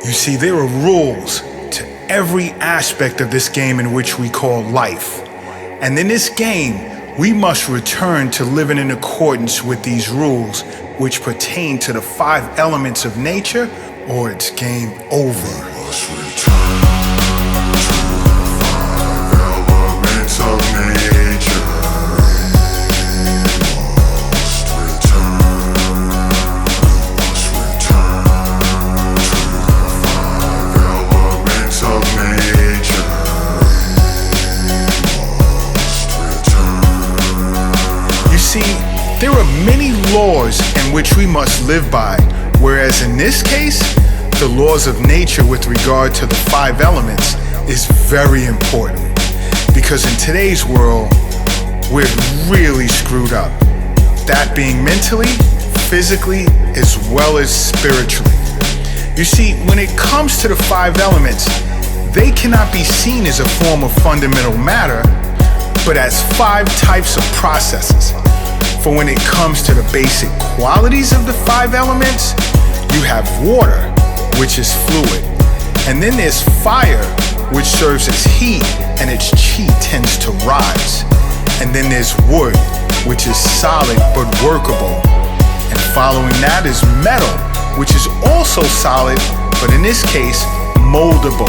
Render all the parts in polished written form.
You see, there are rules to every aspect of this game in which we call life. And in this game, we must return to living in accordance with these rules, which pertain to the 5 elements of nature, or it's game over. We must return to the 5 elements of nature. See, there are many laws in which we must live by, whereas in this case, the laws of nature with regard to the 5 elements is very important. Because in today's world, we're really screwed up. That being mentally, physically, as well as spiritually. You see, when it comes to the 5 elements, they cannot be seen as a form of fundamental matter, but as 5 types of processes. For when it comes to the basic qualities of the 5 elements, you have water, which is fluid. And then there's fire, which serves as heat, and its chi tends to rise. And then there's wood, which is solid but workable. And following that is metal, which is also solid, but in this case, moldable.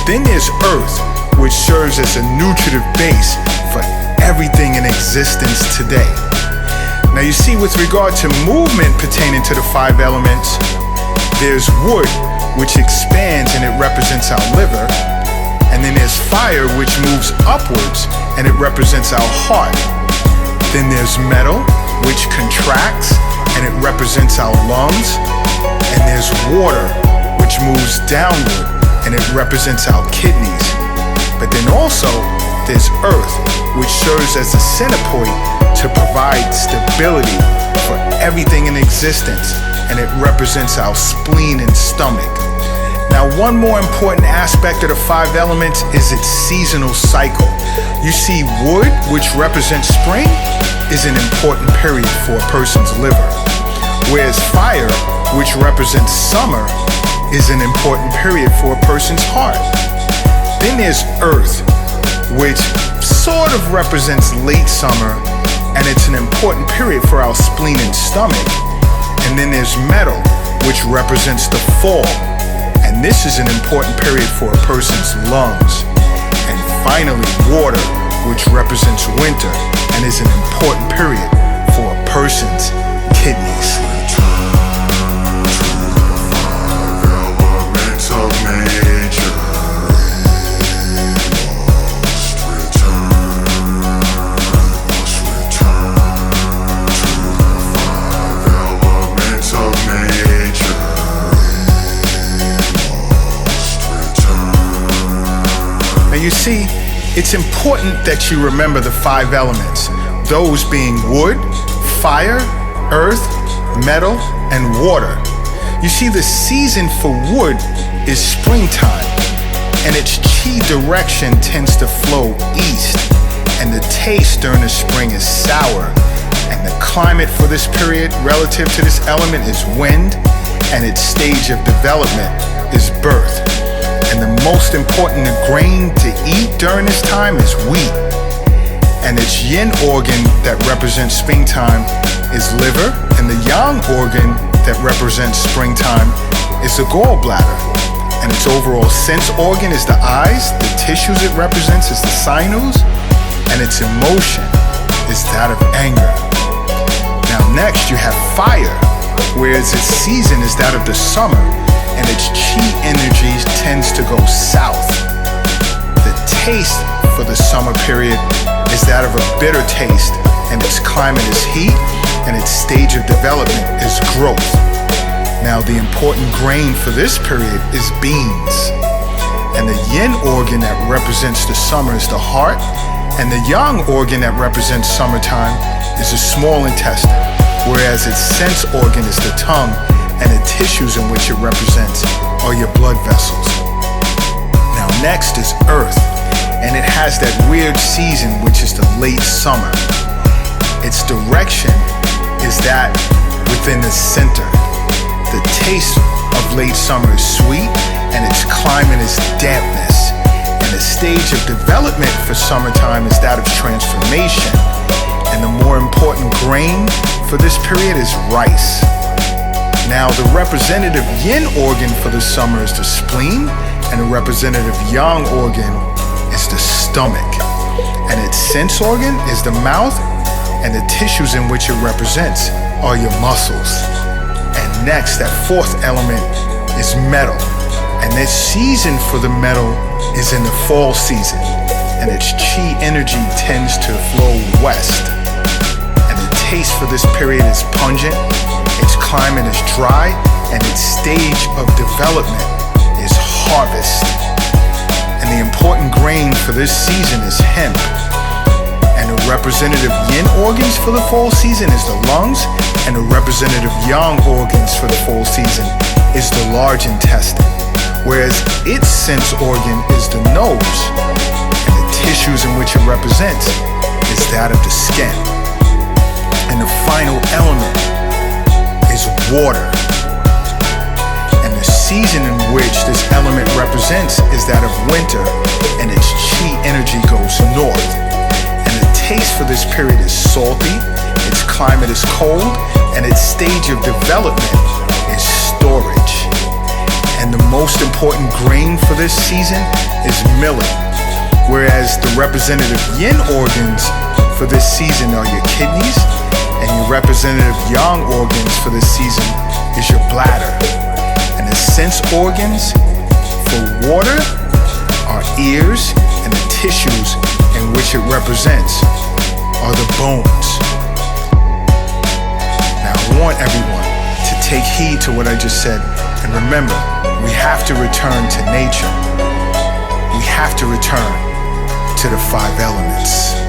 Then there's earth, which serves as a nutritive base for everything in existence today. Now you see, with regard to movement pertaining to the 5 elements, there's wood, which expands and it represents our liver. And then there's fire, which moves upwards and it represents our heart. Then there's metal, which contracts and it represents our lungs. And there's water, which moves downward and it represents our kidneys. But then also, there's earth, which serves as a center point to provide stability for everything in existence, and it represents our spleen and stomach. Now, one more important aspect of the 5 elements is its seasonal cycle. You see, wood, which represents spring, is an important period for a person's liver, whereas fire, which represents summer, is an important period for a person's heart. Then there's earth, which sort of represents late summer, and it's an important period for our spleen and stomach. And then there's metal, which represents the fall, and this is an important period for a person's lungs. And finally, water, which represents winter, and is an important period for a person's kidneys. You see, it's important that you remember the 5 elements, those being wood, fire, earth, metal, and water. You see, the season for wood is springtime, and its chi direction tends to flow east, and the taste during the spring is sour, and the climate for this period relative to this element is wind, and its stage of development is birth. And the most important grain to eat during this time is wheat. And its yin organ that represents springtime is liver, and the yang organ that represents springtime is the gallbladder. And its overall sense organ is the eyes, the tissues it represents is the sinews, and its emotion is that of anger. Now next you have fire, whereas its season is that of the summer, and its chi energy tends to go south. The taste for the summer period is that of a bitter taste, and its climate is heat, and its stage of development is growth. Now, the important grain for this period is beans. And the yin organ that represents the summer is the heart, and the yang organ that represents summertime is the small intestine, whereas its sense organ is the tongue, and the tissues in which it represents are your blood vessels. Now next is earth, and it has that weird season which is the late summer. Its direction is that within the center. The taste of late summer is sweet, and its climate is dampness. And the stage of development for summertime is that of transformation. And the more important grain for this period is rice. Now, the representative yin organ for the summer is the spleen, and the representative yang organ is the stomach. And its sense organ is the mouth, and the tissues in which it represents are your muscles. And next, that fourth element is metal. And this season for the metal is in the fall season, and its chi energy tends to flow west. And the taste for this period is pungent, its climate is dry, and its stage of development is harvest. And the important grain for this season is hemp. And the representative yin organs for the fall season is the lungs, and the representative yang organs for the fall season is the large intestine, whereas its sense organ is the nose, and the tissues in which it represents is that of the skin. And the final element is water. And the season in which this element represents is that of winter, and its chi energy goes north. And the taste for this period is salty, its climate is cold, and its stage of development is storage. And the most important grain for this season is millet, whereas the representative yin organs for this season are your kidneys, and your representative yang organs for this season is your bladder. And the sense organs for water are ears, and the tissues in which it represents are the bones. Now, I want everyone to take heed to what I just said, and remember, we have to return to nature. We have to return to the 5 elements.